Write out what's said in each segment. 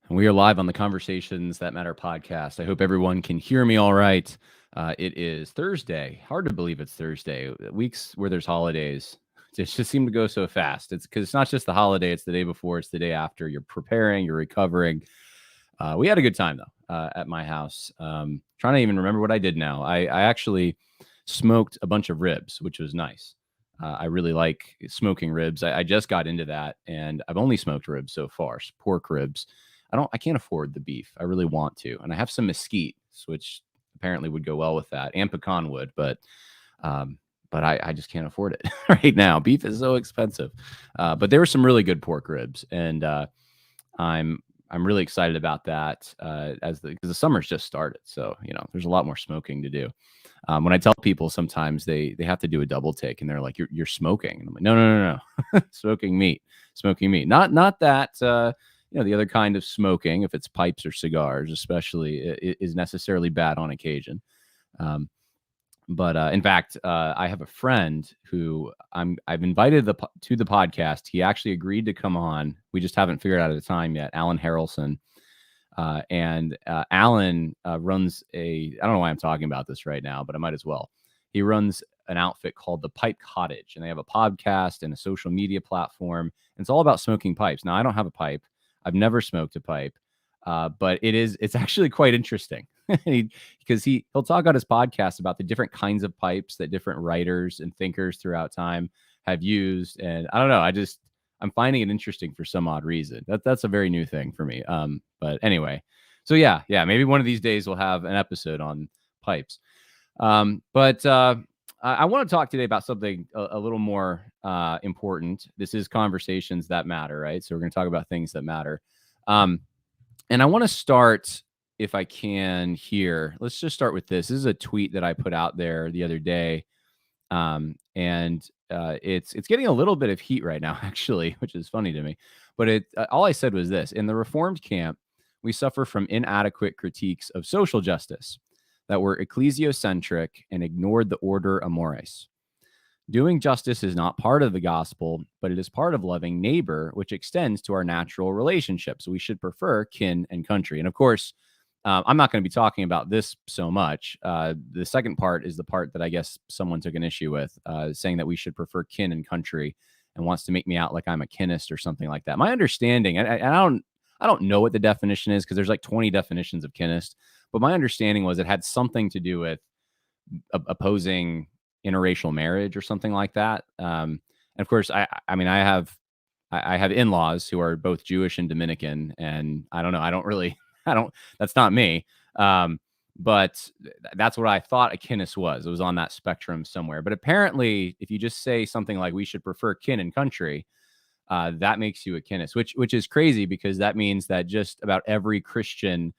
We are live on the Conversations That Matter podcast. I hope everyone can hear me all right. It is Thursday. Hard to believe it's Thursday. Weeks where there's holidays just seem to go so fast. It's because it's not just the holiday, it's the day before, it's the day after. You're preparing, you're recovering. We had a good time, though, at my house. Trying to even remember what I did now. I actually smoked a bunch of ribs, which was nice. I really like smoking ribs. I just got into that, and I've only smoked ribs so far, pork ribs. I can't afford the beef. I really want to. And I have some mesquite, which apparently would go well with that, and pecan wood, but I just can't afford it right now. Beef is so expensive. But there were some really good pork ribs, and I'm really excited about that because the summer's just started. So, there's a lot more smoking to do. When I tell people sometimes they have to do a double take and they're like, you're smoking. And I'm like, no. smoking meat. Not that, the other kind of smoking, if it's pipes or cigars, especially, is necessarily bad on occasion. But in fact, I have a friend who I've invited to the podcast. He actually agreed to come on. We just haven't figured out a time yet. Alan Harrelson. And Alan runs I don't know why I'm talking about this right now, but I might as well. He runs an outfit called The Pipe Cottage, and they have a podcast and a social media platform. And it's all about smoking pipes. Now, I don't have a pipe. I've never smoked a pipe, but it's actually quite interesting because he'll talk on his podcast about the different kinds of pipes that different writers and thinkers throughout time have used. And I don't know, I'm finding it interesting for some odd reason. That's a very new thing for me. But anyway, so yeah, maybe one of these days we'll have an episode on pipes. But I want to talk today about something a little more important. This is Conversations That Matter, right? So we're going to talk about things that matter. And I want to start, if I can, here. Let's just start with this. This is a tweet that I put out there the other day. And it's getting a little bit of heat right now, actually, which is funny to me. But all I said was this: in the Reformed camp, we suffer from inadequate critiques of social justice that were ecclesiocentric and ignored the order amoris. Doing justice is not part of the gospel, but it is part of loving neighbor, which extends to our natural relationships. We should prefer kin and country. And of course, I'm not going to be talking about this so much. The second part is the part that I guess someone took an issue with, saying that we should prefer kin and country, and wants to make me out like I'm a kinist or something like that. My understanding, and I don't know what the definition is because there's like 20 definitions of kinist, but my understanding was it had something to do with opposing interracial marriage or something like that. And of course, I have in-laws who are both Jewish and Dominican, and I don't know. That's not me. But that's what I thought a kinist was. It was on that spectrum somewhere. But apparently, if you just say something like we should prefer kin and country, that makes you a kinist, which is crazy because that means that just about every Christian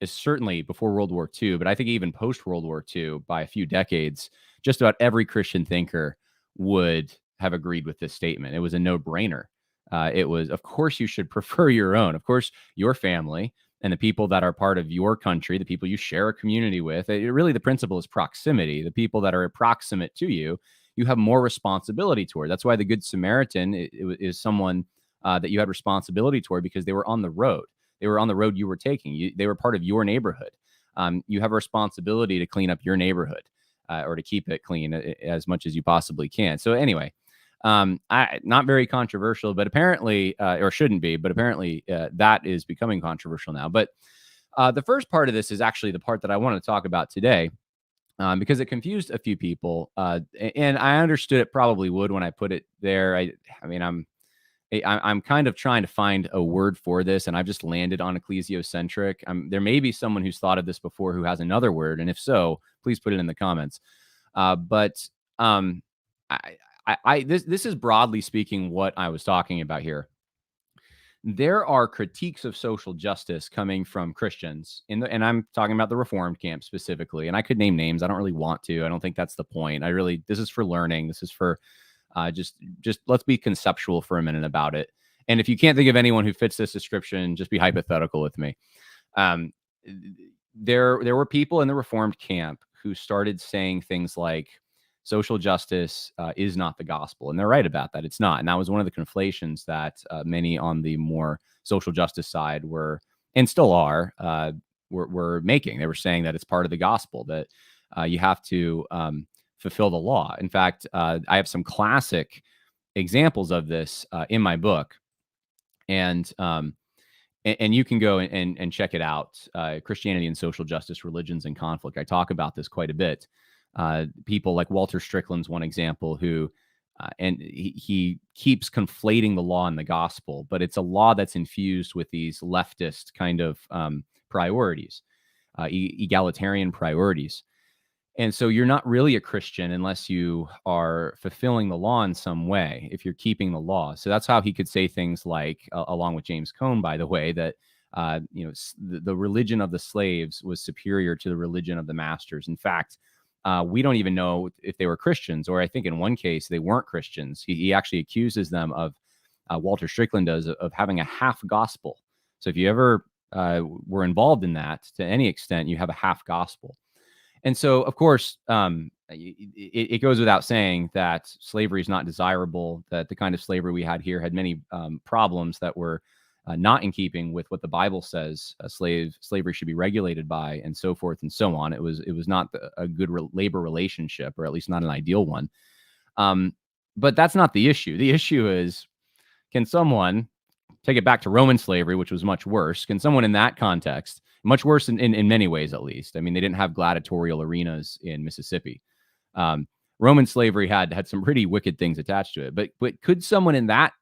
is certainly before World War II, but I think even post World War II by a few decades, just about every Christian thinker would have agreed with this statement. It was a no-brainer. It was, of course, you should prefer your own. Of course, your family and the people that are part of your country, the people you share a community with. Really, the principle is proximity. The people that are proximate to you, you have more responsibility toward. That's why the Good Samaritan is someone that you had responsibility toward because they were on the road. They were on the road you were taking. They were part of your neighborhood. You have a responsibility to clean up your neighborhood or to keep it clean as much as you possibly can. So anyway, not very controversial, but apparently, or shouldn't be, but apparently that is becoming controversial now. But the first part of this is actually the part that I want to talk about today because it confused a few people. And I understood it probably would when I put it there. I'm kind of trying to find a word for this, and I've just landed on ecclesiocentric. There may be someone who's thought of this before who has another word, and if so, please put it in the comments. But this is broadly speaking what I was talking about here. There are critiques of social justice coming from Christians, and I'm talking about the Reformed camp specifically. And I could name names. I don't really want to. I don't think that's the point. This is for learning. This is for just let's be conceptual for a minute about it. And if you can't think of anyone who fits this description, just be hypothetical with me. There were people in the Reformed camp who started saying things like social justice is not the gospel. And they're right about that. It's not. And that was one of the conflations that many on the more social justice side were, and still are, were making. They were saying that it's part of the gospel, that you have to fulfill the law. In fact, I have some classic examples of this in my book. And you can go and check it out. Christianity and Social Justice, Religions and Conflict. I talk about this quite a bit. People like Walter Strickland's one example, who and he keeps conflating the law and the gospel, but it's a law that's infused with these leftist kind of priorities, egalitarian priorities. And so you're not really a Christian unless you are fulfilling the law in some way, if you're keeping the law. So that's how he could say things like, along with James Cone, by the way, that the religion of the slaves was superior to the religion of the masters. In fact, we don't even know if they were Christians, or I think in one case they weren't Christians. He actually accuses them of, Walter Strickland does, of having a half gospel. So if you ever were involved in that to any extent, you have a half gospel. And so, of course, it goes without saying that slavery is not desirable, that the kind of slavery we had here had many problems that were not in keeping with what the Bible says slavery should be regulated by, and so forth and so on. It was not a good labor relationship, or at least not an ideal one. But that's not the issue. The issue is, can someone take it back to Roman slavery, which was much worse? Can someone in that context, much worse in many ways, at least. I mean, they didn't have gladiatorial arenas in Mississippi. Roman slavery had some pretty wicked things attached to it. But could someone in that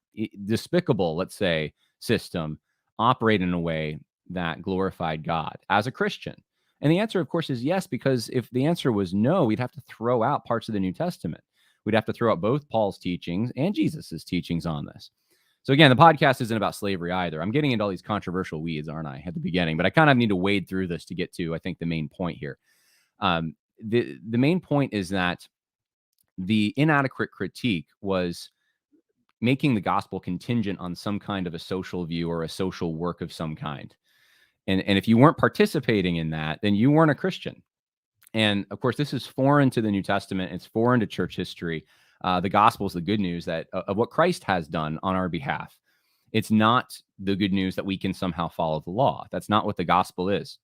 despicable, let's say, system operate in a way that glorified God as a Christian? And the answer, of course, is yes, because if the answer was no, we'd have to throw out parts of the New Testament. We'd have to throw out both Paul's teachings and Jesus's teachings on this. So again, the podcast isn't about slavery either. I'm getting into all these controversial weeds, aren't I, at the beginning? But I kind of need to wade through this to get to, I think, the main point here. The main point is that the inadequate critique was making the gospel contingent on some kind of a social view or a social work of some kind. And if you weren't participating in that, then you weren't a Christian. And of course, this is foreign to the New Testament. It's foreign to church history. The gospel is the good news that of what Christ has done on our behalf. It's not the good news that we can somehow follow the law. That's not what the gospel is.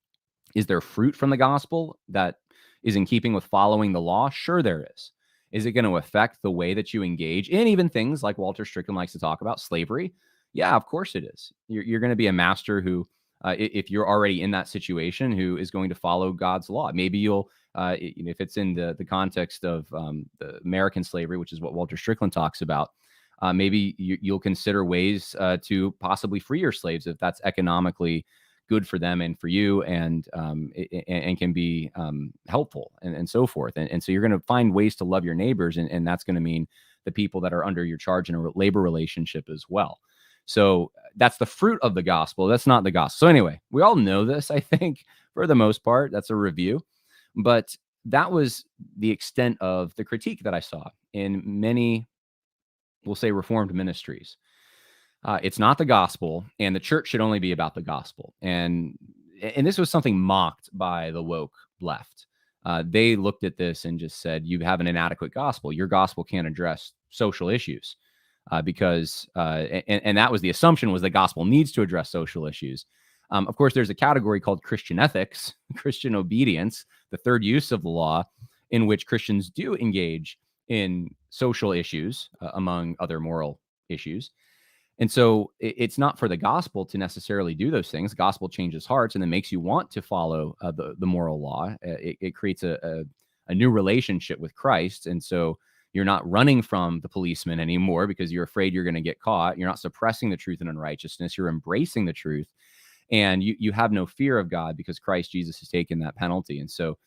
Is there fruit from the gospel that is in keeping with following the law? Sure, there is. Is it going to affect the way that you engage in even things like Walter Strickland likes to talk about, slavery? Yeah, of course it is. You're going to be a master who, if you're already in that situation, who is going to follow God's law. Maybe you'll, if it's in the context of the American slavery, which is what Walter Strickland talks about, maybe you'll consider ways to possibly free your slaves if that's economically good for them and for you, and can be helpful, and so forth. And so you're going to find ways to love your neighbors, and that's going to mean the people that are under your charge in a labor relationship as well. So that's the fruit of the gospel. That's not the gospel. So anyway, we all know this, I think, for the most part. That's a review. But that was the extent of the critique that I saw in many, we'll say, Reformed ministries. It's not the gospel, and the church should only be about the gospel. And this was something mocked by the woke left. They looked at this and just said, you have an inadequate gospel. Your gospel can't address social issues. Because that was the assumption, was the gospel needs to address social issues. Of course, there's a category called Christian ethics, Christian obedience, the third use of the law, in which Christians do engage in social issues, among other moral issues. And so it's not for the gospel to necessarily do those things. The gospel changes hearts and then makes you want to follow the moral law. It creates a new relationship with Christ. And so you're not running from the policeman anymore because you're afraid you're going to get caught. You're not suppressing the truth and unrighteousness. You're embracing the truth. And you have no fear of God because Christ Jesus has taken that penalty. And so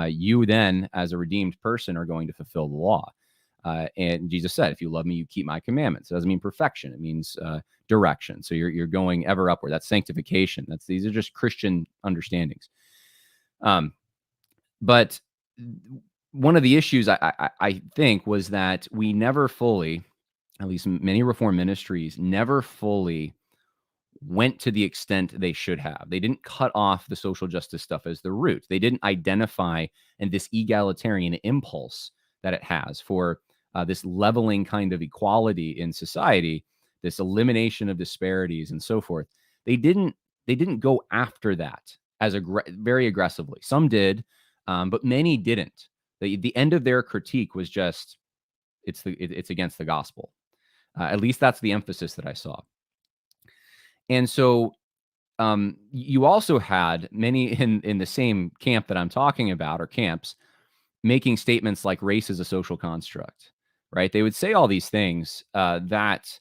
you then, as a redeemed person, are going to fulfill the law. And Jesus said, if you love me, you keep my commandments. It doesn't mean perfection. It means direction. So you're going ever upward. That's sanctification. These are just Christian understandings. But one of the issues I think was that we never fully, at least many Reformed ministries, never fully went to the extent they should have. They didn't cut off the social justice stuff as the root. They didn't identify in this egalitarian impulse that it has for this leveling kind of equality in society, this elimination of disparities and so forth. They didn't go after that as very aggressively. Some did, but many didn't. The end of their critique was just it's against the gospel. At least that's the emphasis that I saw. And so you also had many in the same camp that I'm talking about, or camps, making statements like race is a social construct, right? They would say all these things that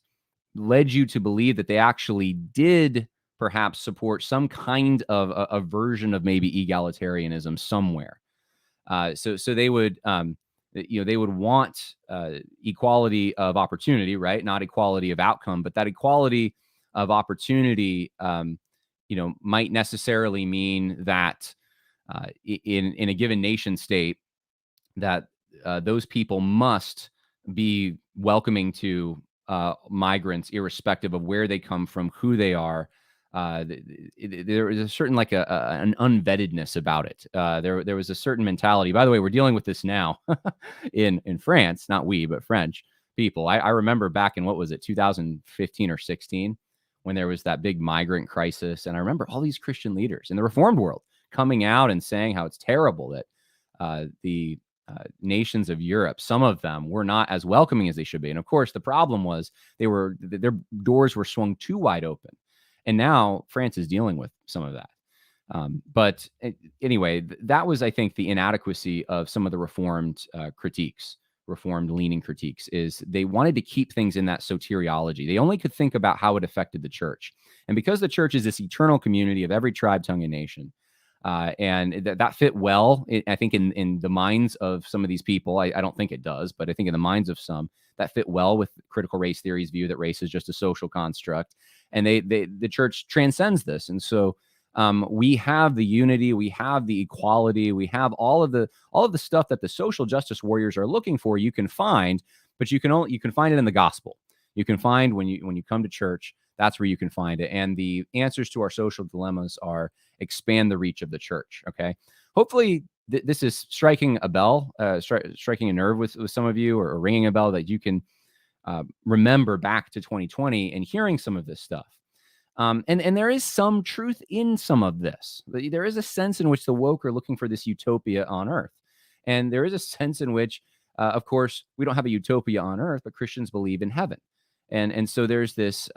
led you to believe that they actually did perhaps support some kind of a version of maybe egalitarianism somewhere. So they would, they would want equality of opportunity, right? Not equality of outcome, but that equality of opportunity, might necessarily mean that in a given nation state, that those people must be welcoming to migrants, irrespective of where they come from, who they are. There is a certain an unvettedness about it. There was a certain mentality. By the way, we're dealing with this now in France, not we, but French people. I remember back in, what was it, 2015 or 16, when there was that big migrant crisis, and I remember all these Christian leaders in the Reformed world coming out and saying how it's terrible that the nations of Europe, some of them, were not as welcoming as they should be. And of course, the problem was their doors were swung too wide open. And now France is dealing with some of that. But anyway, that was, I think, the inadequacy of some of the Reformed critiques, Reformed leaning critiques, is they wanted to keep things in that soteriology. They only could think about how it affected the church. And because the church is this eternal community of every tribe, tongue, and nation, and that fit well, I think, in the minds of some of these people. I don't think it does, but I think in the minds of some, that fit well with critical race theory's view that race is just a social construct. And the church transcends this. And so we have the unity, we have the equality, we have all of the stuff that the social justice warriors are looking for. You can find, but you can find it in the gospel. You can find when you come to church. That's where you can find it. And the answers to our social dilemmas are expand the reach of the church. Okay. Hopefully this is striking a bell, striking a nerve with some of you, or ringing a bell that you can remember back to 2020 and hearing some of this stuff. And there is some truth in some of this. There is a sense in which the woke are looking for this utopia on earth. And there is a sense in which, of course, we don't have a utopia on earth, but Christians believe in heaven. And so there's this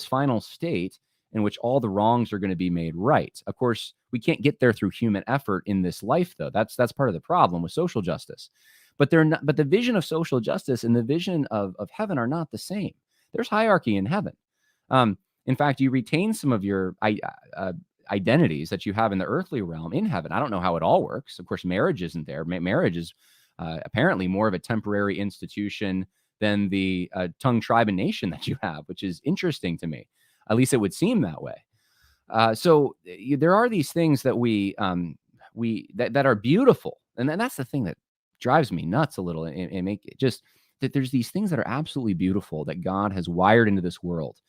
final state in which all the wrongs are going to be made right. Of course, we can't get there through human effort in this life, though. That's part of the problem with social justice. But the vision of social justice and the vision of heaven are not the same. There's hierarchy in heaven. In fact, you retain some of your identities that you have in the earthly realm in heaven. I don't know how it all works. Of course, marriage isn't there. Marriage is apparently more of a temporary institution than the tongue, tribe, and nation that you have, which is interesting to me. At least it would seem that way. So there are these things that that are beautiful, and that's the thing that drives me nuts a little, and make it just that there's these things that are absolutely beautiful that God has wired into this world.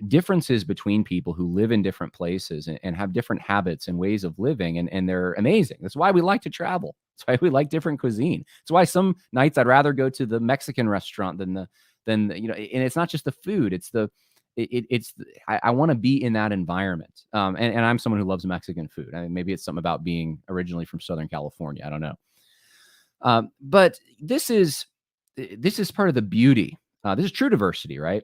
Differences between people who live in different places and have different habits and ways of living, and they're amazing. That's why we like to travel. That's why we like different cuisine. That's why some nights I'd rather go to the Mexican restaurant than and it's not just the food. I want to be in that environment. And I'm someone who loves Mexican food. I mean, maybe it's something about being originally from Southern California. I don't know. But this is part of the beauty. This is true diversity, right?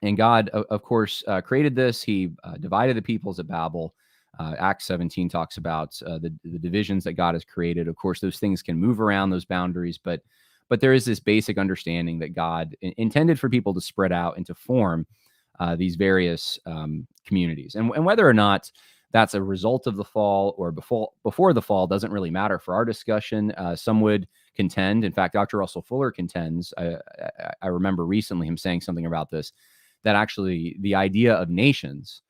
And God, of course, created this. He divided the peoples at Babel. Acts 17 talks about the divisions that God has created. Of course, those things can move around those boundaries, but there is this basic understanding that God intended for people to spread out and to form these various communities. And whether or not that's a result of the fall or before the fall doesn't really matter for our discussion. Some would contend. In fact, Dr. Russell Fuller contends. I remember recently him saying something about this, that actually the idea of nations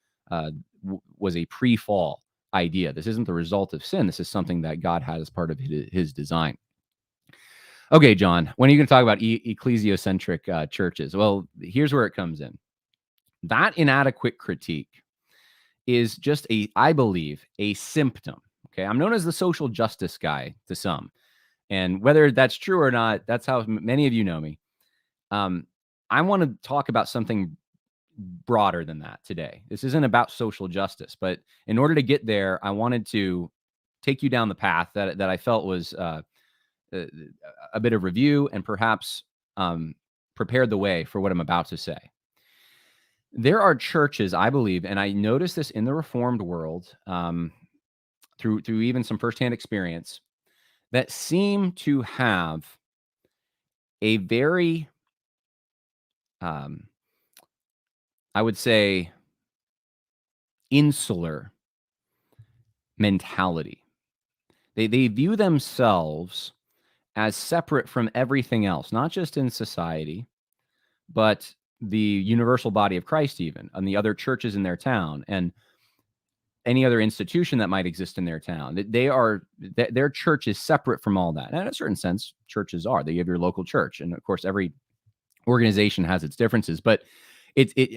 was a pre-fall idea. This isn't the result of sin. This is something that God had as part of his design. Okay, John, when are you going to talk about ecclesiocentric churches? Well, here's where it comes in. That inadequate critique is just I believe, a symptom. Okay, I'm known as the social justice guy to some. And whether that's true or not, that's how many of you know me. I want to talk about something broader than that today. This isn't about social justice, but in order to get there, I wanted to take you down the path that I felt was a bit of review and perhaps prepared the way for what I'm about to say. There are churches, I believe, and I noticed this in the Reformed world through even some firsthand experience, that seem to have a very, I would say, insular mentality. They view themselves as separate from everything else, not just in society, but the universal body of Christ, even, and the other churches in their town, and any other institution that might exist in their town. Their church is separate from all that. And in a certain sense, churches are. They have your local church, and of course, every organization has its differences. But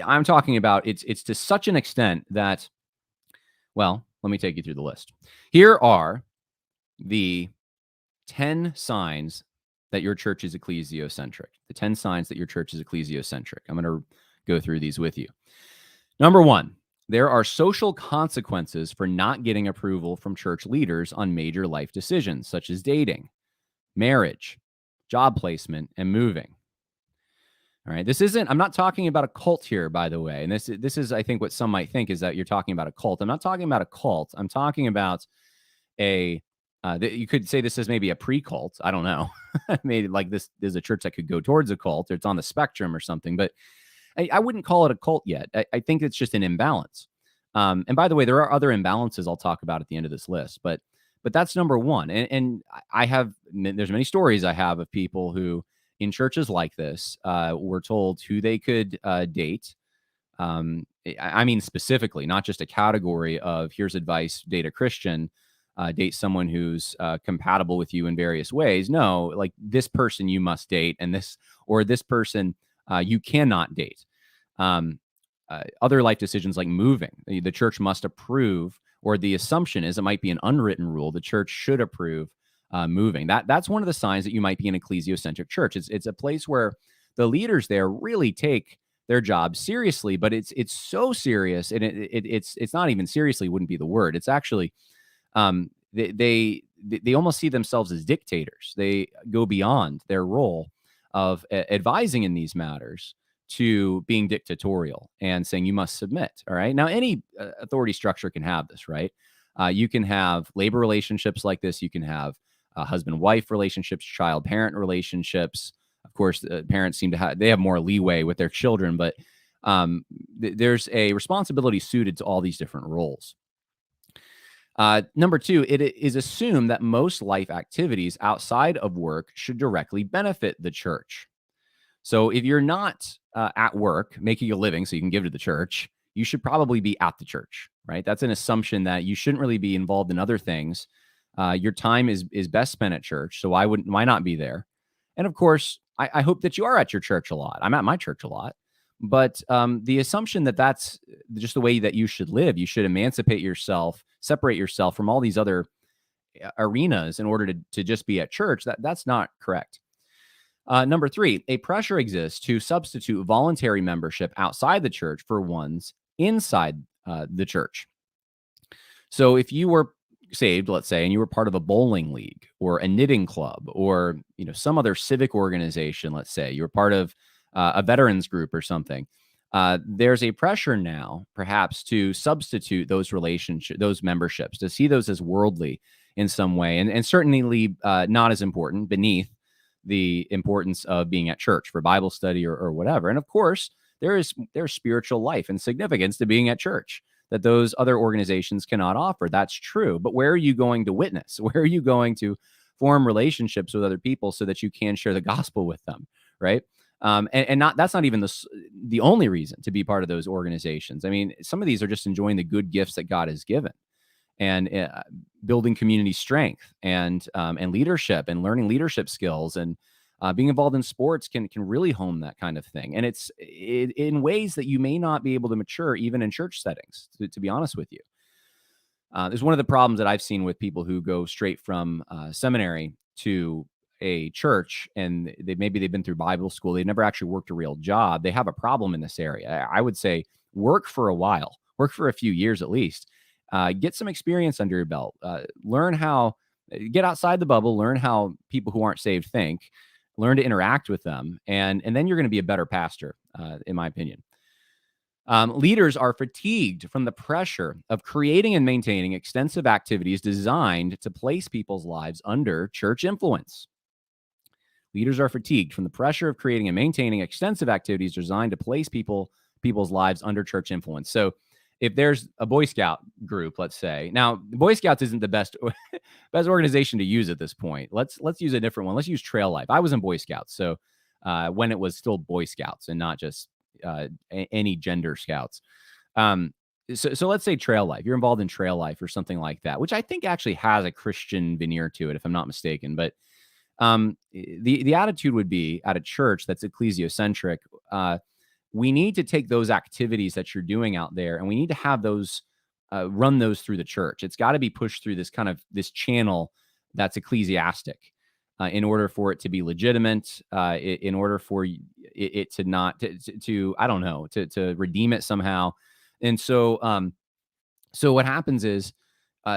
I'm talking about it's to such an extent that, well, let me take you through the list. Here are the 10 signs that your church is ecclesiocentric. The 10 signs that your church is ecclesiocentric. I'm going to go through these with you. Number 1, there are social consequences for not getting approval from church leaders on major life decisions, such as dating, marriage, job placement, and moving. All right. I'm not talking about a cult here, by the way. And this is, I think, what some might think is that you're talking about a cult. I'm not talking about a cult. I'm talking about you could say this is maybe a pre-cult. I don't know. Maybe like this is a church that could go towards a cult, or it's on the spectrum or something, but I wouldn't call it a cult yet. I think it's just an imbalance. And by the way, there are other imbalances I'll talk about at the end of this list, but that's number 1. And there's many stories I have of people who in churches like this were told who they could date. I mean, specifically, not just a category of here's advice, date a Christian, date someone who's compatible with you in various ways. No, like this person you must date, and this person you cannot date. Other life decisions like moving, the church must approve, or the assumption is it might be an unwritten rule. The church should approve moving. That's one of the signs that you might be an ecclesiocentric church. It's a place where the leaders there really take their job seriously, but it's so serious, and it's not even seriously wouldn't be the word. It's actually they almost see themselves as dictators. They go beyond their role of advising in these matters to being dictatorial and saying you must submit. All right. Now, any authority structure can have this, right? You can have labor relationships like this. You can have husband-wife relationships, child-parent relationships. Of course, parents seem to have more leeway with their children, but there's a responsibility suited to all these different roles. Number 2, it is assumed that most life activities outside of work should directly benefit the church. So if you're not at work making a living so you can give to the church, you should probably be at the church, right? That's an assumption that you shouldn't really be involved in other things. Your time is best spent at church, so why not be there? And of course, I hope that you are at your church a lot. I'm at my church a lot. But the assumption that that's just the way that you should live, you should emancipate yourself, separate yourself from all these other arenas in order to just be at church, that's not correct. Number 3, a pressure exists to substitute voluntary membership outside the church for one's inside the church. So if you were saved, let's say, and you were part of a bowling league or a knitting club or some other civic organization, let's say you were part of a veterans group or something, there's a pressure now perhaps to substitute those memberships, to see those as worldly in some way, and certainly not as important, beneath the importance of being at church for Bible study or whatever. And of course, there's spiritual life and significance to being at church that those other organizations cannot offer. That's true. But where are you going to witness? Where are you going to form relationships with other people so that you can share the gospel with them, right? That's not even the only reason to be part of those organizations. I mean, some of these are just enjoying the good gifts that God has given, and building community strength and leadership, and learning leadership skills, and being involved in sports can really hone that kind of thing. And it's in ways that you may not be able to mature even in church settings, to be honest with you. There's one of the problems that I've seen with people who go straight from seminary to a church and they've been through Bible school, they've never actually worked a real job, they have a problem in this area. I would say work for a while, work for a few years at least, get some experience under your belt, learn how, get outside the bubble, learn how people who aren't saved think, learn to interact with them, and then you're going to be a better pastor, in my opinion. Leaders are fatigued from the pressure of creating and maintaining extensive activities designed to place people's lives under church influence. Leaders are fatigued from the pressure of creating and maintaining extensive activities designed to place people's lives under church influence. So if there's a Boy Scout group, let's say, now Boy Scouts isn't the best organization to use at this point. Let's use a different one. Let's use Trail Life. I was in Boy Scouts, so when it was still Boy Scouts and not just any gender scouts. So let's say Trail Life. You're involved in Trail Life or something like that, which I think actually has a Christian veneer to it, if I'm not mistaken. But the attitude would be at a church that's ecclesiocentric. We need to take those activities that you're doing out there, and we need to have those run those through the church. It's got to be pushed through this channel that's ecclesiastic, in order for it to be legitimate, in order for it to not to I don't know, to redeem it somehow. And so what happens is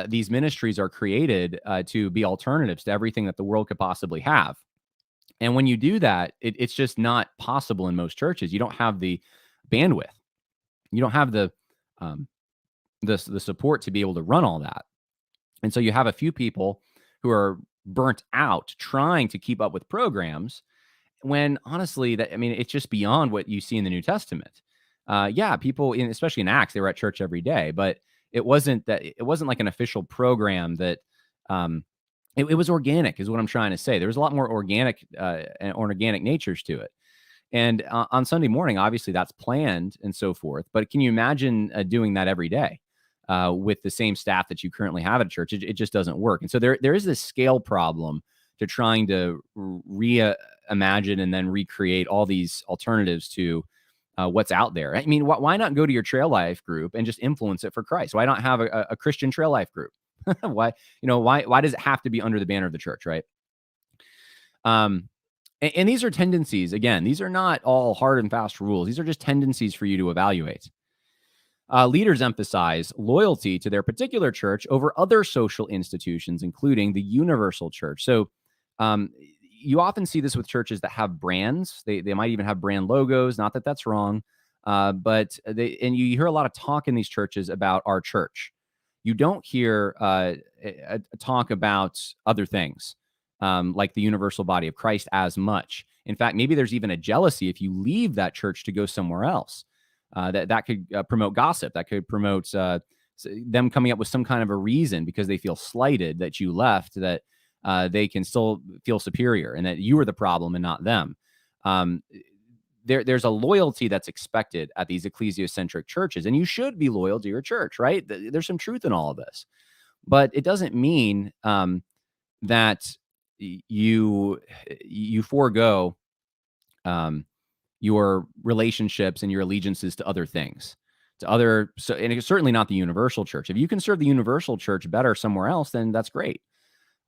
these ministries are created to be alternatives to everything that the world could possibly have. And when you do that, it's just not possible in most churches. You don't have the bandwidth. You don't have the support to be able to run all that. And so you have a few people who are burnt out trying to keep up with programs, when honestly, it's just beyond what you see in the New Testament. People, especially in Acts, they were at church every day, but it wasn't like an official program that it was organic, is what I'm trying to say. There was a lot more organic natures to it. And on Sunday morning, obviously that's planned and so forth. But can you imagine doing that every day with the same staff that you currently have at a church? It just doesn't work. And so there is this scale problem to trying to reimagine and then recreate all these alternatives to what's out there. I mean, why not go to your Trail Life group and just influence it for Christ? Why not have a Christian Trail Life group? Why does it have to be under the banner of the church, right? And these are tendencies. Again, these are not all hard and fast rules. These are just tendencies for you to evaluate. Leaders emphasize loyalty to their particular church over other social institutions, including the universal church. So you often see this with churches that have brands. They might even have brand logos. Not that that's wrong, but you hear a lot of talk in these churches about our church. You don't hear a talk about other things like the universal body of Christ as much. In fact, maybe there's even a jealousy if you leave that church to go somewhere else. That could promote gossip. That could promote them coming up with some kind of a reason because they feel slighted that you left, that they can still feel superior and that you were the problem and not them. There's a loyalty that's expected at these ecclesiocentric churches, and you should be loyal to your church, right? There's some truth in all of this, but it doesn't mean that you forego your relationships and your allegiances to other things, and it's certainly not the universal church. If you can serve the universal church better somewhere else, then that's great.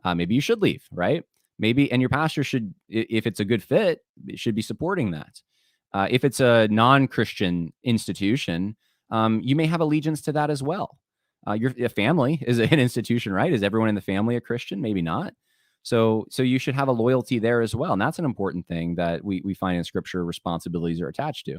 Maybe you should leave, right? Maybe, and your pastor should, if it's a good fit, it should be supporting that. If it's a non-Christian institution, you may have allegiance to that as well. Your family is an institution, right? Is everyone in the family a Christian? Maybe not. So you should have a loyalty there as well. And that's an important thing that we find in Scripture responsibilities are attached to.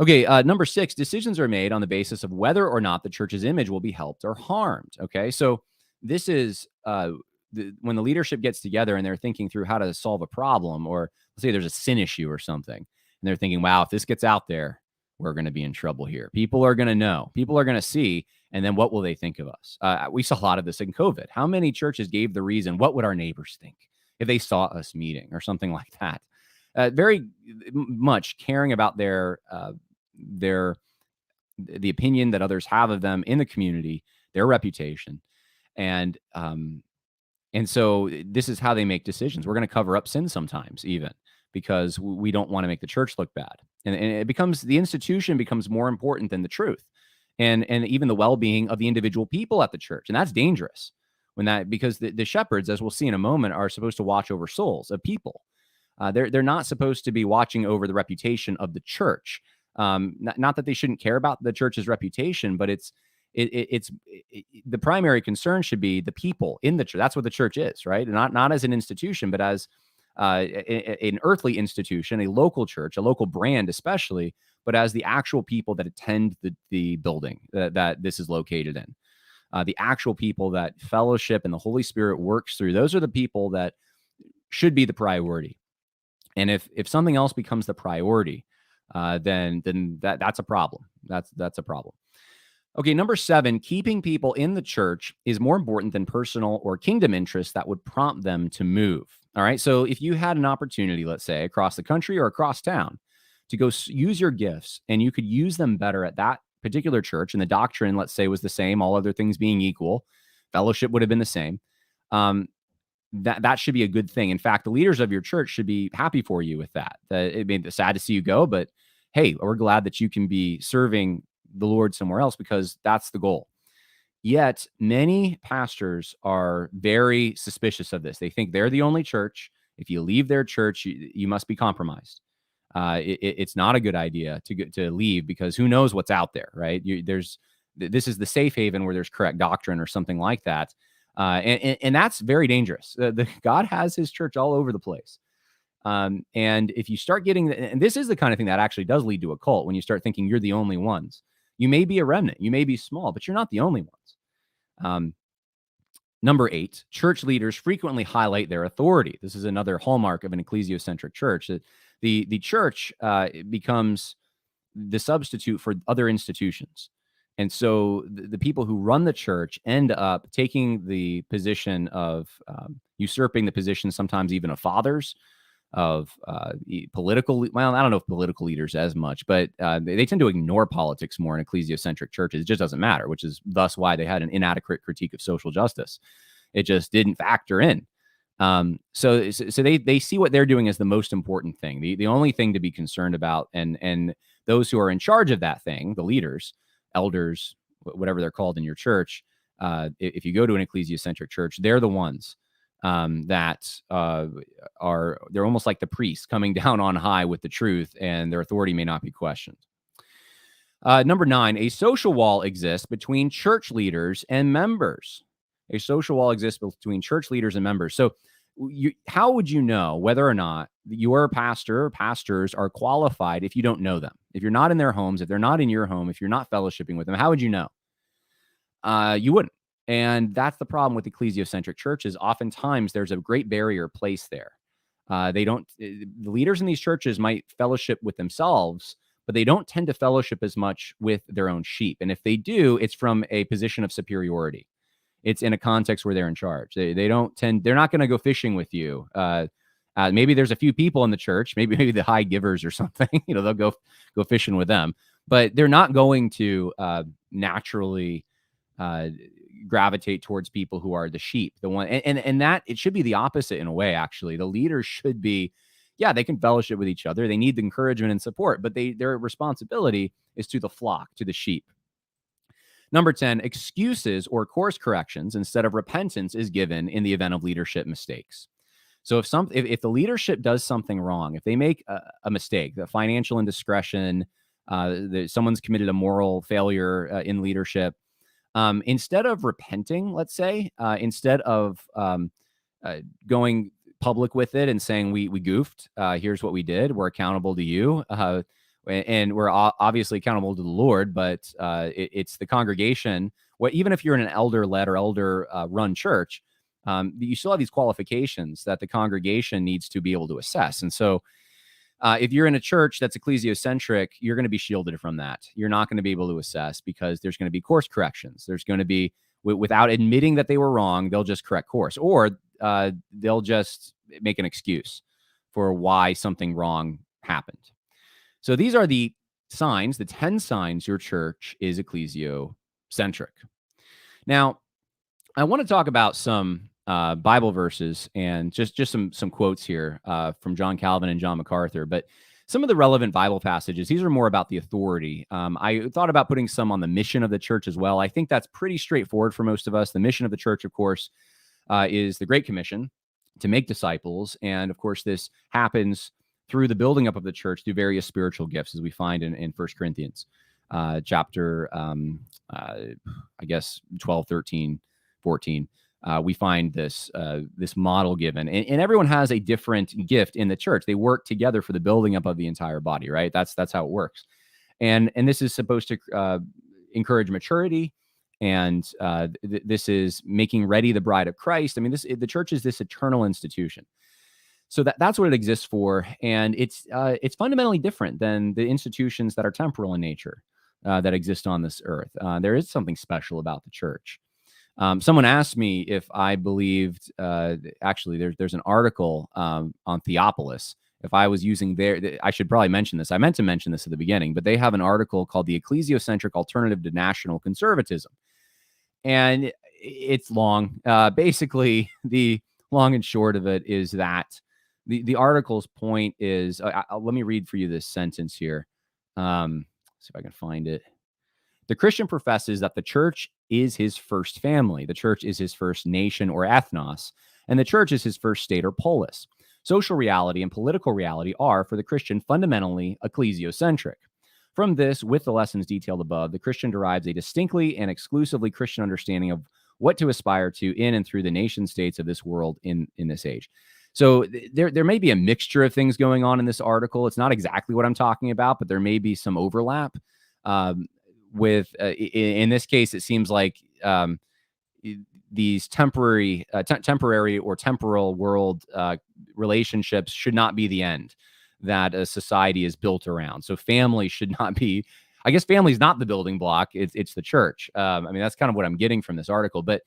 Okay, number 6, decisions are made on the basis of whether or not the church's image will be helped or harmed. Okay, so this is when the leadership gets together and they're thinking through how to solve a problem, or let's say there's a sin issue or something, and they're thinking, wow, if this gets out there, we're going to be in trouble here. People are going to know. People are going to see. And then what will they think of us? We saw a lot of this in COVID. How many churches gave the reason, what would our neighbors think if they saw us meeting or something like that? Very much caring about the opinion that others have of them in the community, their reputation. And so this is how they make decisions. We're going to cover up sin sometimes, even because we don't want to make the church look bad. And the institution becomes more important than the truth and even the well-being of the individual people at the church. And that's dangerous Because the shepherds, as we'll see in a moment, are supposed to watch over souls of people. They're not supposed to be watching over the reputation of the church. Not that they shouldn't care about the church's reputation, but the primary concern should be the people in the church. That's what the church is, right? Not as an institution, but as an earthly institution, a local church, a local brand, especially, but as the actual people that attend the building that this is located in. The actual people that fellowship and the Holy Spirit works through. Those are the people that should be the priority. And if something else becomes the priority, then that's a problem. That's a problem. Okay, number 7, keeping people in the church is more important than personal or kingdom interests that would prompt them to move. All right, so if you had an opportunity, let's say, across the country or across town, to go use your gifts and you could use them better at that particular church, and the doctrine, let's say, was the same, all other things being equal, fellowship would have been the same, that should be a good thing. In fact, the leaders of your church should be happy for you with that. It may be sad to see you go, but hey, we're glad that you can be serving the Lord somewhere else, because that's the goal. Yet many pastors are very suspicious of this. They think they're the only church. If you leave their church, you must be compromised. It's not a good idea to leave, because who knows what's out there, right? This is the safe haven where there's correct doctrine or something like that. And that's very dangerous. God has his church all over the place. And if you start getting, and this is the kind of thing that actually does lead to a cult, when you start thinking you're the only ones. You may be a remnant, you may be small, but you're not the only ones. Number 8, church leaders frequently highlight their authority. This is another hallmark of an ecclesiocentric church. The church becomes the substitute for other institutions. And so the people who run the church end up taking the position of usurping the position, sometimes even of fathers, of political. Well, I don't know if political leaders as much, but they tend to ignore politics more in ecclesiocentric churches. It just doesn't matter, which is thus why they had an inadequate critique of social justice. It just didn't factor in. So they see what they're doing as the most important thing, the only thing to be concerned about, and those who are in charge of that thing, the leaders, elders, whatever they're called in your church, if you go to an ecclesiocentric church, they're the ones that they're almost like the priests coming down on high with the truth, and their authority may not be questioned. Number 9, a social wall exists between church leaders and members. A social wall exists between church leaders and members. So how would you know whether or not your pastor or pastors are qualified if you don't know them? If you're not in their homes, if they're not in your home, if you're not fellowshipping with them, how would you know? You wouldn't. And that's the problem with ecclesiocentric churches. Oftentimes, there's a great barrier placed there. The leaders in these churches might fellowship with themselves, but they don't tend to fellowship as much with their own sheep. And if they do, it's from a position of superiority. It's in a context where they're in charge. They're not going to go fishing with you. Maybe there's a few people in the church, maybe the high givers or something, they'll go fishing with them, but they're not going to naturally gravitate towards people who are the sheep, the one, and that it should be the opposite in a way. Actually, the leaders should be, they can fellowship with each other. They need the encouragement and support, but their responsibility is to the flock, to the sheep. Number 10, excuses or course corrections instead of repentance is given in the event of leadership mistakes. So if the leadership does something wrong, if they make a mistake, the financial indiscretion, someone's committed a moral failure in leadership, instead of repenting, let's say, instead of going public with it and saying we goofed, here's what we did, we're accountable to you, and we're obviously accountable to the Lord, but it's the congregation. Even if you're in an elder-led or elder-run church, you still have these qualifications that the congregation needs to be able to assess. And so if you're in a church that's ecclesiocentric, you're going to be shielded from that. You're not going to be able to assess, because there's going to be course corrections. There's going to be, without admitting that they were wrong, they'll just correct course, or they'll just make an excuse for why something wrong happened. So these are the signs, the 10 signs your church is ecclesiocentric. Now, I want to talk about some Bible verses and just some quotes here from John Calvin and John MacArthur. But some of the relevant Bible passages, these are more about the authority. I thought about putting some on the mission of the church as well. I think that's pretty straightforward for most of us. The mission of the church, of course, is the Great Commission to make disciples. And of course, this happens through the building up of the church through various spiritual gifts, as we find in 1 Corinthians chapter, I guess, 12, 13, 14. We find this model given, and everyone has a different gift in the church. They work together for the building up of the entire body, right? That's how it works. And this is supposed to encourage maturity, and this is making ready the bride of Christ. I mean, the church is this eternal institution. So that's what it exists for, and it's fundamentally different than the institutions that are temporal in nature that exist on this earth. There is something special about the church. Someone asked me if I believed. Actually, there's an article on Theopolis. If I was using I should probably mention this. I meant to mention this at the beginning, but they have an article called "The Ecclesiocentric Alternative to National Conservatism," and it's long. Basically, the long and short of it is that the article's point is. Let me read for you this sentence here. See if I can find it. The Christian professes that the church is his first family. The church is his first nation or ethnos, and the church is his first state or polis. Social reality and political reality are, for the Christian, fundamentally ecclesiocentric. From this, with the lessons detailed above, the Christian derives a distinctly and exclusively Christian understanding of what to aspire to in and through the nation states of this world in this age. So there may be a mixture of things going on in this article. It's not exactly what I'm talking about, but there may be some overlap. With in this case, it seems like these temporary or temporal world relationships should not be the end that a society is built around. So family should not be. I guess family is not the building block. It's the church. I mean, that's kind of what I'm getting from this article. But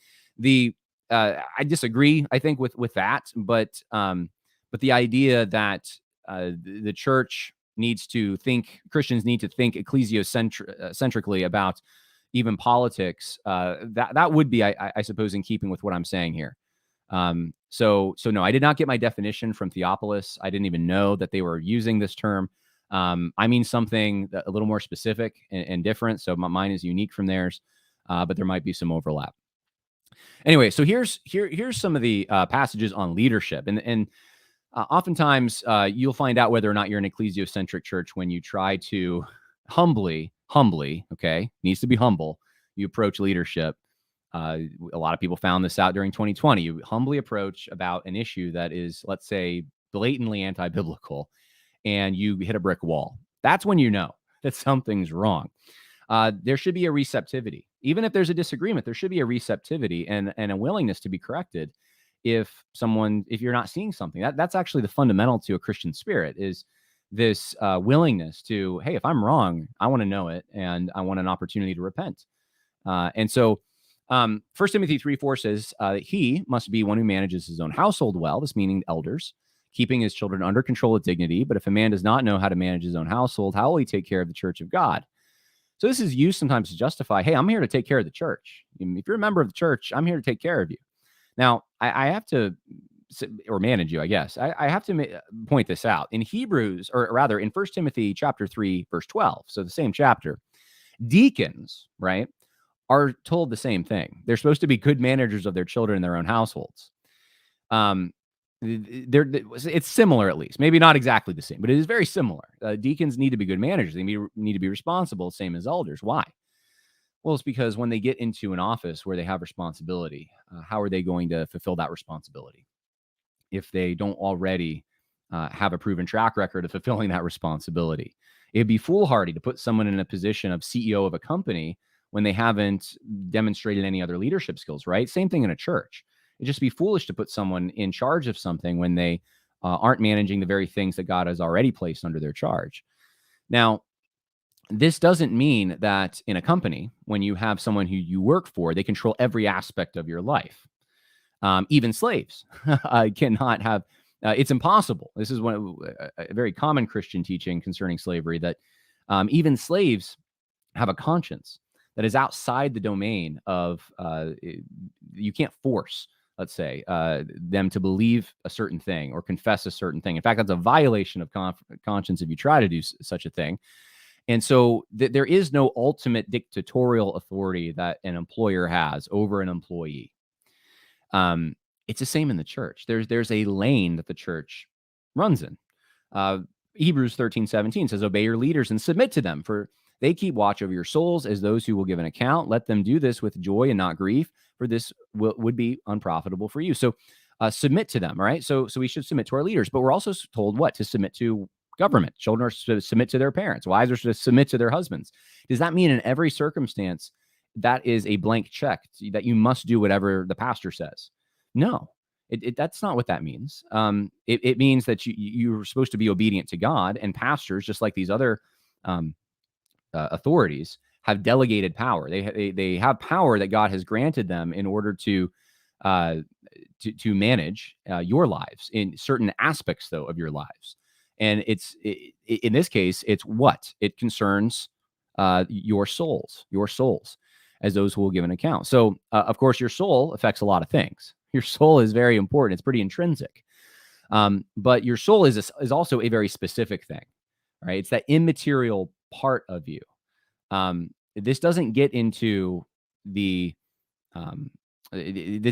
I disagree, I think, with that. But the idea that the church Christians need to think ecclesiocentrically about even politics, that would be, I suppose, in keeping with what I'm saying here. So no, I did not get my definition from Theopolis. I didn't even know that they were using this term. I mean something a little more specific and different. So mine is unique from theirs, but there might be some overlap. Anyway, so here's some of the passages on leadership, and oftentimes you'll find out whether or not you're an ecclesiocentric church when you try to humbly, okay, needs to be humble. You approach leadership. A lot of people found this out during 2020. You humbly approach about an issue that is, let's say, blatantly anti-biblical, and you hit a brick wall. That's when you know that something's wrong. There should be a receptivity. Even if there's a disagreement, there should be a receptivity and a willingness to be corrected if you're not seeing something. That's actually the fundamental to a Christian spirit, is this willingness to, hey, if I'm wrong, I want to know it, and I want an opportunity to repent. And so 1 Timothy 3:4 says that he must be one who manages his own household well, this meaning elders, keeping his children under control with dignity. But if a man does not know how to manage his own household, how will he take care of the church of God? So this is used sometimes to justify, hey, I'm here to take care of the church. If you're a member of the church, I'm here to take care of you. Now, I have to, or manage you, I guess. I have to point this out. In Hebrews, or rather in 1 Timothy chapter 3, verse 12, so the same chapter, deacons, right, are told the same thing. They're supposed to be good managers of their children in their own households. It's similar, at least. Maybe not exactly the same, but it is very similar. Deacons need to be good managers. They need to be responsible, same as elders. Why? Well, it's because when they get into an office where they have responsibility, how are they going to fulfill that responsibility if they don't already have a proven track record of fulfilling that responsibility? It'd be foolhardy to put someone in a position of CEO of a company when they haven't demonstrated any other leadership skills, right? Same thing in a church. It'd just be foolish to put someone in charge of something when they aren't managing the very things that God has already placed under their charge. Now, this doesn't mean that in a company, when you have someone who you work for, they control every aspect of your life. Even slaves cannot have, it's impossible. This is a very common Christian teaching concerning slavery, that even slaves have a conscience that is outside the domain of, you can't force let's say, them to believe a certain thing or confess a certain thing. In fact, that's a violation of conscience if you try to do such a thing. And so there is no ultimate dictatorial authority that an employer has over an employee. It's the same in the church. There's a lane that the church runs in. Hebrews 13:17 says, obey your leaders and submit to them, for they keep watch over your souls as those who will give an account. Let them do this with joy and not grief, for this would be unprofitable for you. So submit to them, all right? So we should submit to our leaders, but we're also told what? To submit to government. Children are to submit to their parents. Wives are to submit to their husbands. Does that mean in every circumstance that is a blank check that you must do whatever the pastor says? No, that's not what that means. It means that you're supposed to be obedient to God, and pastors, just like these other authorities, have delegated power. They have power that God has granted them in order to manage your lives in certain aspects, though, of your lives. And in this case, it's what? It concerns your souls as those who will give an account. So, of course, your soul affects a lot of things. Your soul is very important. It's pretty intrinsic. But your soul is also a very specific thing, right? It's that immaterial part of you. This doesn't get into this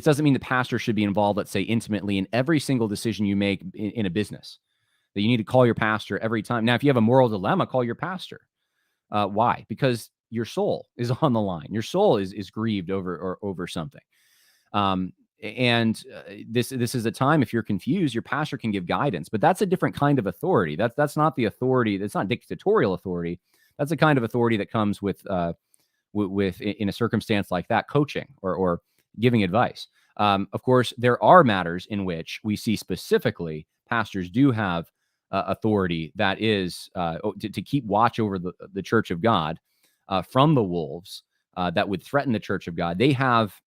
doesn't mean the pastor should be involved, let's say, intimately in every single decision you make in a business, that you need to call your pastor every time. Now, if you have a moral dilemma, call your pastor. Why? Because your soul is on the line. Your soul is grieved over something. This is a time, if you're confused, your pastor can give guidance, but that's a different kind of authority. That's not the authority. That's not dictatorial authority. That's a kind of authority that comes with in a circumstance like that, coaching or giving advice. Of course, there are matters in which we see specifically pastors do have authority that is to keep watch over the church of God from the wolves that would threaten the church of God. They have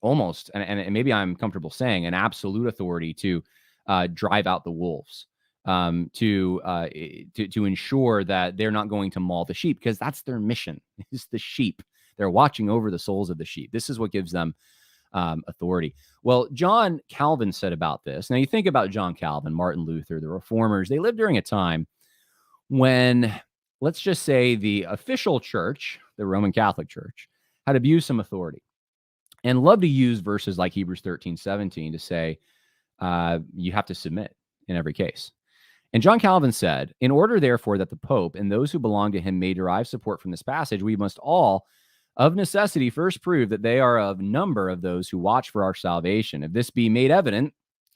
almost, and maybe I'm comfortable saying, an absolute authority to drive out the wolves, to ensure that they're not going to maul the sheep, because that's their mission. Is the sheep. They're watching over the souls of the sheep. This is what gives them authority. Well, John Calvin said about this. Now, you think about John Calvin, Martin Luther, the Reformers. They lived during a time when, let's just say, the official church, the Roman Catholic Church, had abused some authority and loved to use verses like Hebrews 13:17 to say you have to submit in every case. And John Calvin said, in order, therefore, that the Pope and those who belong to him may derive support from this passage, we must all, of necessity, first prove that they are of number of those who watch for our salvation. If this be made evident,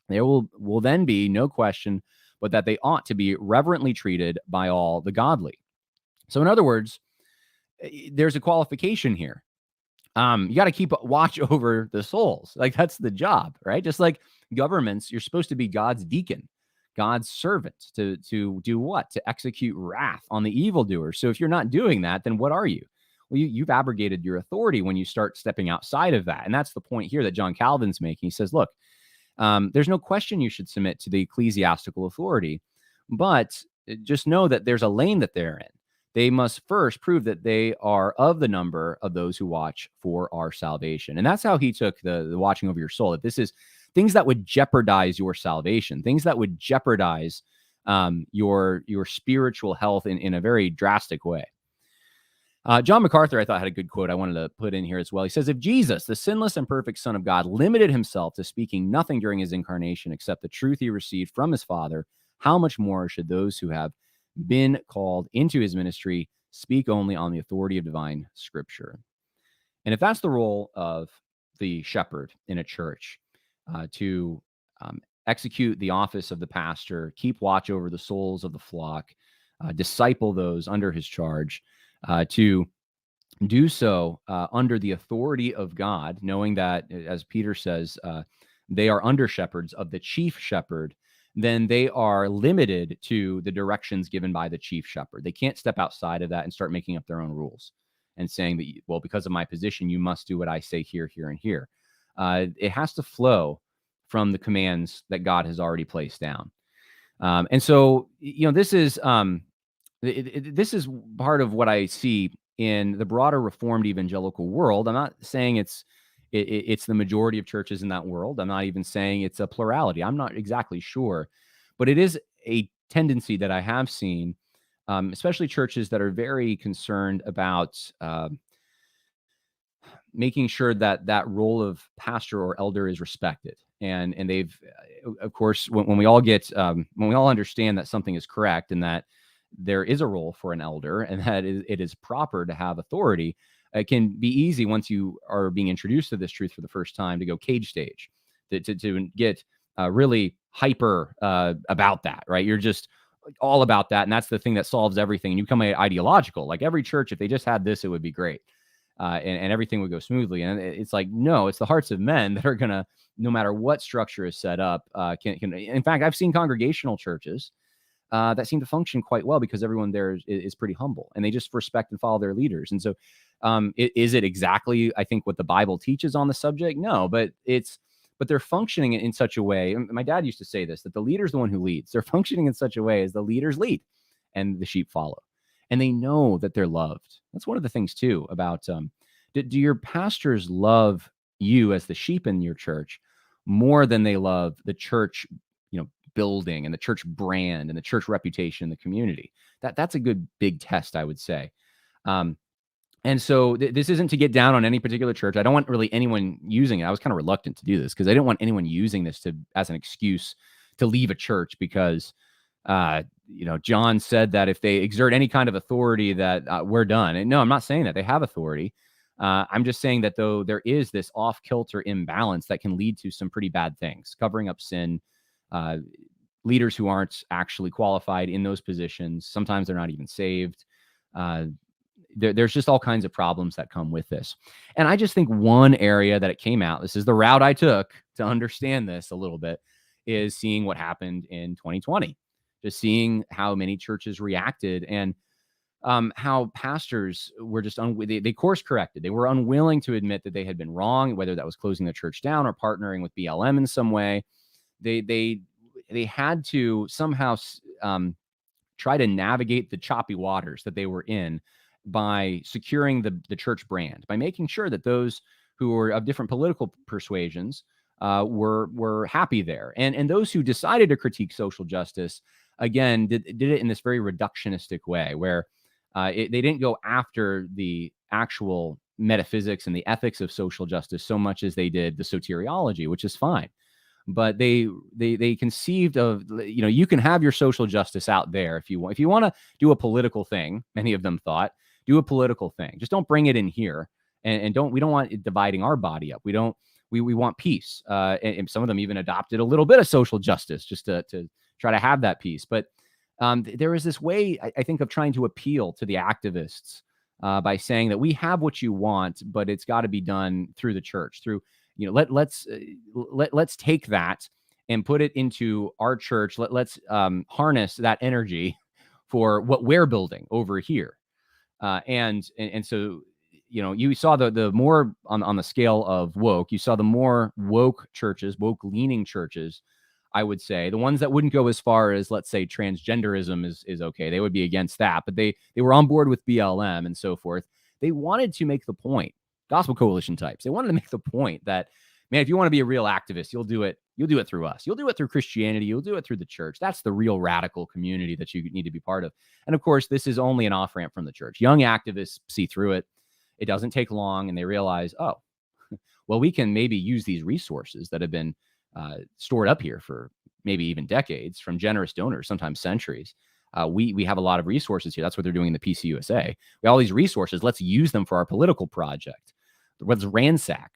there will then be no question but that they ought to be reverently treated by all the godly. So in other words, there's a qualification here. You got to keep watch over the souls. Like, that's the job, right? Just like governments, you're supposed to be God's deacon, God's servant, to do what? To execute wrath on the evildoers. So if you're not doing that, then what are you? Well, you've abrogated your authority when you start stepping outside of that. And that's the point here that John Calvin's making. He says, look, there's no question you should submit to the ecclesiastical authority, but just know that there's a lane that they're in. They must first prove that they are of the number of those who watch for our salvation. And that's how he took the watching over your soul. That this is things that would jeopardize your salvation, things that would jeopardize your spiritual health in a very drastic way. John MacArthur, I thought, had a good quote I wanted to put in here as well. He says, if Jesus, the sinless and perfect Son of God, limited himself to speaking nothing during his incarnation except the truth he received from his Father, how much more should those who have been called into his ministry speak only on the authority of divine scripture? And if that's the role of the shepherd in a church, to execute the office of the pastor, keep watch over the souls of the flock, disciple those under his charge, to do so under the authority of God, knowing that, as Peter says, they are under shepherds of the chief shepherd, then they are limited to the directions given by the chief shepherd. They can't step outside of that and start making up their own rules and saying that, well, because of my position, you must do what I say here, here, and here. It has to flow from the commands that God has already placed down. And so, this is part of what I see in the broader Reformed evangelical world. I'm not saying it's It's the majority of churches in that world. I'm not even saying it's a plurality. I'm not exactly sure, but it is a tendency that I have seen, especially churches that are very concerned about making sure that that role of pastor or elder is respected. And they've, of course, when we all get, when we all understand that something is correct and that there is a role for an elder and that it is proper to have authority, it can be easy once you are being introduced to this truth for the first time to go cage stage, to get really hyper about that, right? You're just all about that. And that's the thing that solves everything. And you become ideological. Like every church, if they just had this, it would be great. And everything would go smoothly. And it's like, no, it's the hearts of men that are going to, no matter what structure is set up, in fact, I've seen congregational churches that seem to function quite well because everyone there is pretty humble and they just respect and follow their leaders. And so is it exactly, I think, what the Bible teaches on the subject? No, but they're functioning in such a way. And my dad used to say this, that the leader's the one who leads. They're functioning in such a way as the leaders lead and the sheep follow. And they know that they're loved. That's one of the things too about, do your pastors love you as the sheep in your church more than they love the church, building and the church brand and the church reputation in the community? That's a good big test, I would say. And so this isn't to get down on any particular church. I don't want really anyone using it. I was kind of reluctant to do this because I didn't want anyone using this as an excuse to leave a church because, John said that if they exert any kind of authority that we're done. And no, I'm not saying that they have authority. I'm just saying that though there is this off-kilter imbalance that can lead to some pretty bad things, covering up sin, leaders who aren't actually qualified in those positions. Sometimes they're not even saved. There's just all kinds of problems that come with this. And I just think one area that it came out, this is the route I took to understand this a little bit, is seeing what happened in 2020, just seeing how many churches reacted and how pastors were just, they course corrected. They were unwilling to admit that they had been wrong, whether that was closing the church down or partnering with BLM in some way. They had to somehow try to navigate the choppy waters that they were in by securing the church brand, by making sure that those who were of different political persuasions were happy there. And those who decided to critique social justice, again, did it in this very reductionistic way where they didn't go after the actual metaphysics and the ethics of social justice so much as they did the soteriology, which is fine. But they conceived of, you can have your social justice out there if you want. If you want to do a political thing, many of them thought, do a political thing. Just don't bring it in here, and we don't want it dividing our body up. We want peace. And some of them even adopted a little bit of social justice just to try to have that peace. But there is this way, I think, of trying to appeal to the activists by saying that we have what you want, but it's got to be done through the church, through, let's take that and put it into our church. Let's harness that energy for what we're building over here. And so, you saw the more on the scale of woke, you saw the more woke churches, woke leaning churches, I would say, the ones that wouldn't go as far as, let's say, transgenderism is okay. They would be against that, but they were on board with BLM and so forth. They wanted to make the point, Gospel Coalition types. They wanted to make the point that, man, if you want to be a real activist, you'll do it through us. You'll do it through Christianity. You'll do it through the church. That's the real radical community that you need to be part of. And of course, this is only an off-ramp from the church. Young activists see through it. It doesn't take long, and they realize, oh, well, we can maybe use these resources that have been stored up here for maybe even decades from generous donors, sometimes centuries. We have a lot of resources here. That's what they're doing in the PCUSA. We have all these resources. Let's use them for our political project. Let's ransack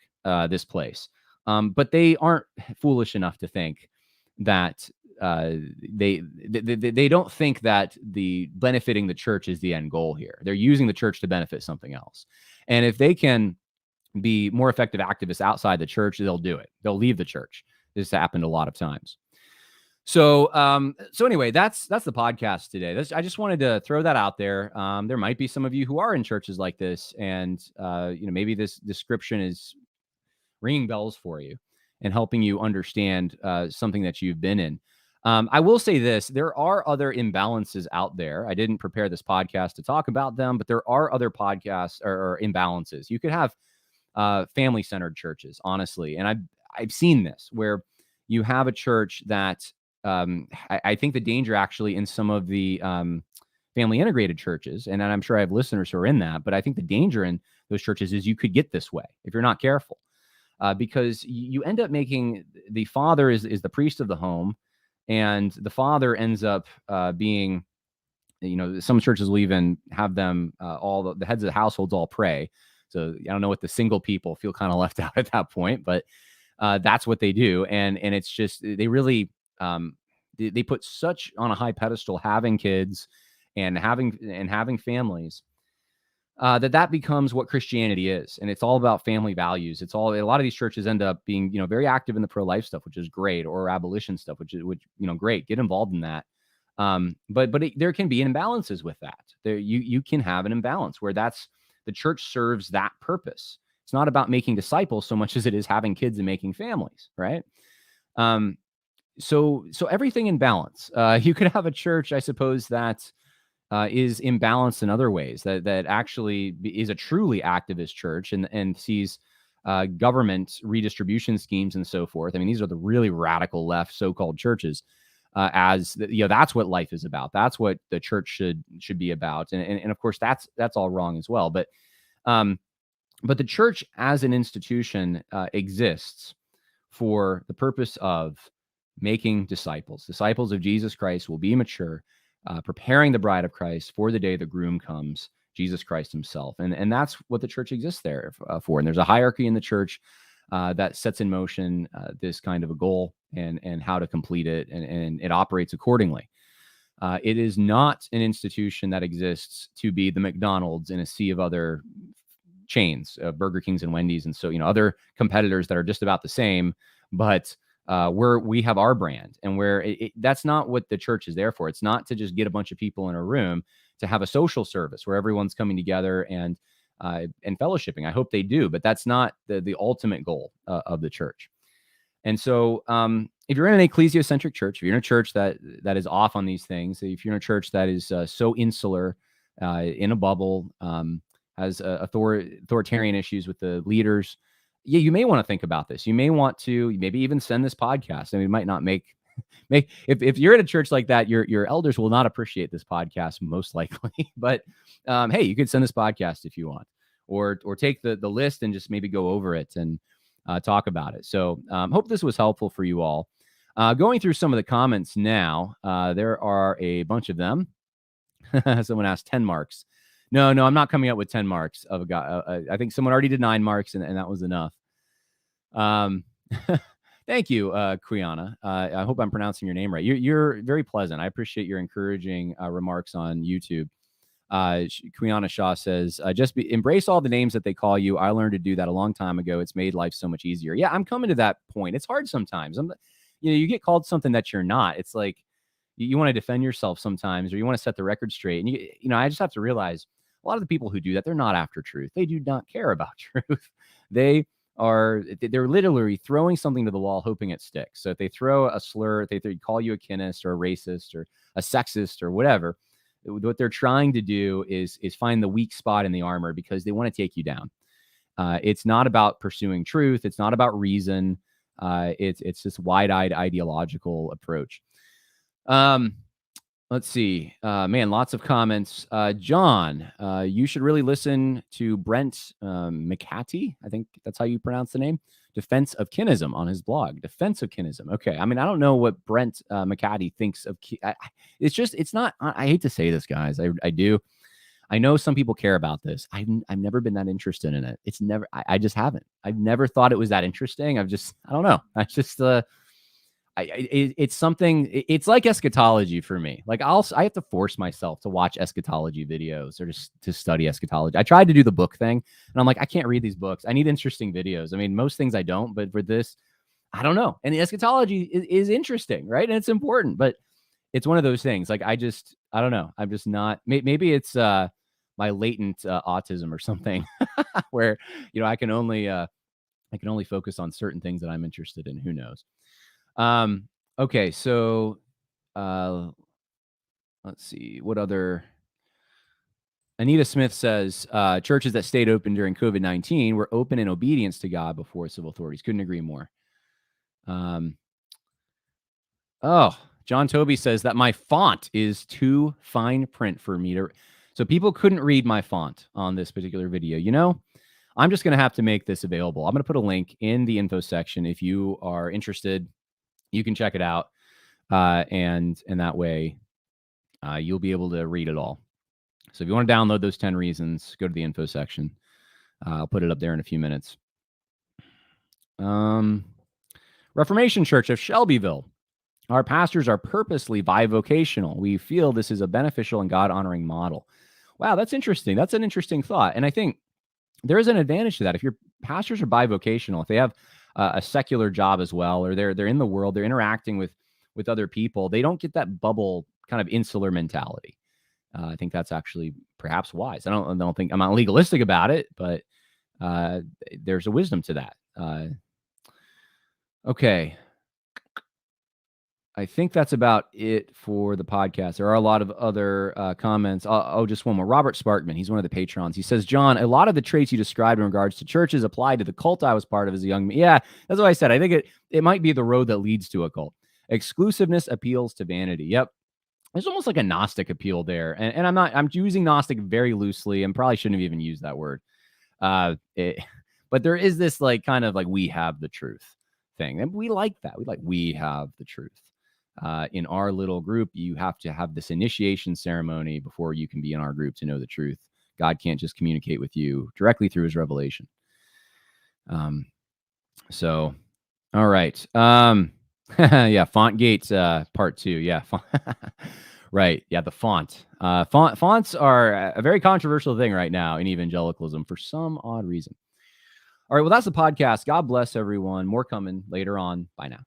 this place. But they aren't foolish enough to think that they don't think that the benefiting the church is the end goal here. They're using the church to benefit something else. And if they can be more effective activists outside the church, they'll do it. They'll leave the church. This has happened a lot of times. So anyway, that's the podcast today. I just wanted to throw that out there. There might be some of you who are in churches like this, and maybe this description is ringing bells for you and helping you understand something that you've been in. I will say this: there are other imbalances out there. I didn't prepare this podcast to talk about them, but there are other podcasts or imbalances. You could have family-centered churches, honestly. And I've seen this where you have a church that I think the danger actually in some of the family integrated churches, and I'm sure I have listeners who are in that, but I think the danger in those churches is you could get this way if you're not careful, because you end up making the father is the priest of the home, and the father ends up being, some churches will even have them all the heads of the households all pray. So I don't know what the single people feel kind of left out at that point, but that's what they do, and it's just they really they put such on a high pedestal having kids and having families, that becomes what Christianity is, and it's all about family values. It's all a lot of these churches end up being very active in the pro-life stuff, which is great, or abolition stuff, which great. Get involved in that. But there can be imbalances with that. You can have an imbalance where the church serves that purpose. It's not about making disciples so much as it is having kids and making families, right? So everything in balance. You could have a church, I suppose, that is imbalanced in other ways, that actually is a truly activist church and sees government redistribution schemes and so forth. I mean, these are the really radical left so-called churches. That's what life is about. That's what the church should be about. And of course, that's all wrong as well. But the church as an institution exists for the purpose of making disciples. Disciples of Jesus Christ will be mature, preparing the bride of Christ for the day the groom comes, Jesus Christ himself. And that's what the church exists there for. And there's a hierarchy in the church that sets in motion this kind of a goal and how to complete it, and it operates accordingly. It is not an institution that exists to be the McDonald's in a sea of other chains, Burger Kings and Wendy's, and so other competitors that are just about the same, but we have our brand, and where that's not what the church is there for. It's not to just get a bunch of people in a room to have a social service where everyone's coming together and fellowshipping. I hope they do, but that's not the ultimate goal of the church. And so if you're in an ecclesiocentric church, if you're in a church that is off on these things, if you're in a church that is so insular, in a bubble, has authoritarian issues with the leaders, you may want to think about this. You may want to maybe even send this podcast. I mean, it might not make if you're in a church like that, your elders will not appreciate this podcast most likely. But hey, you could send this podcast if you want, or take the list and just maybe go over it and talk about it. So hope this was helpful for you all. Going through some of the comments now, there are a bunch of them. Someone asked 10 marks. No, I'm not coming up with 10 marks of a guy. I think someone already did 9 marks, and that was enough. Thank you, Quiana. I hope I'm pronouncing your name right. You're very pleasant. I appreciate your encouraging remarks on YouTube. Quiana Shaw says, embrace all the names that they call you. I learned to do that a long time ago. It's made life so much easier. Yeah, I'm coming to that point. It's hard sometimes. You get called something that you're not. It's like you want to defend yourself sometimes, or you want to set the record straight. And I just have to realize a lot of the people who do that, they're not after truth. They do not care about truth. They're literally throwing something to the wall, hoping it sticks. So if they throw a slur, if they call you a kinist or a racist or a sexist or whatever, what they're trying to do is find the weak spot in the armor, because they want to take you down. It's not about pursuing truth. It's not about reason. It's this wide-eyed ideological approach. Let's see. Man, lots of comments. John, you should really listen to Brent McCatty. I think that's how you pronounce the name. Defense of Kinism on his blog. Defense of Kinism. Okay. I mean, I don't know what Brent McCatty thinks of. It's not. I hate to say this, guys. I do. I know some people care about this. I've never been that interested in it. It's never. I just haven't. I've never thought it was that interesting. I don't know. I just. It's something. It's like eschatology for me. Like I have to force myself to watch eschatology videos or just to study eschatology. I tried to do the book thing, and I'm like, I can't read these books. I need interesting videos. I mean, most things I don't, but for this, I don't know. And the eschatology is interesting, right? And it's important, but it's one of those things. Like I don't know. I'm just not. Maybe it's my latent autism or something, where I can only focus on certain things that I'm interested in. Who knows? Okay, so let's see what other. Anita Smith says churches that stayed open during COVID-19 were open in obedience to God before civil authorities. Couldn't agree more. John Toby says that my font is too fine print for me to. So people couldn't read my font on this particular video. You know, I'm just going to have to make this available. I'm going to put a link in the info section. If you are interested, you can check it out. And that way you'll be able to read it all. So if you want to download those 10 reasons, go to the info section. I'll put it up there in a few minutes. Reformation Church of Shelbyville. Our pastors are purposely bivocational. We feel this is a beneficial and God-honoring model. Wow, that's interesting. That's an interesting thought. And I think there is an advantage to that. If your pastors are bivocational, if they have a secular job as well, or they're in the world, they're interacting with other people, they don't get that bubble kind of insular mentality. I think that's actually perhaps wise. I don't think I'm not legalistic about it, but there's a wisdom to that. Okay. I think that's about it for the podcast. There are a lot of other comments. Just one more. Robert Sparkman, he's one of the patrons. He says, John, a lot of the traits you described in regards to churches applied to the cult I was part of as a young man. Yeah, that's what I said. I think it might be the road that leads to a cult. Exclusiveness appeals to vanity. Yep. There's almost like a Gnostic appeal there. And I'm using Gnostic very loosely and probably shouldn't have even used that word. But there is this like kind of like we have the truth thing. And we like that. We have the truth. In our little group, you have to have this initiation ceremony before you can be in our group to know the truth. God can't just communicate with you directly through his revelation. So, all right. Yeah, font gates, part 2. Yeah. Right. Yeah. The font. Fonts are a very controversial thing right now in evangelicalism for some odd reason. All right. Well, that's the podcast. God bless everyone. More coming later on. Bye now.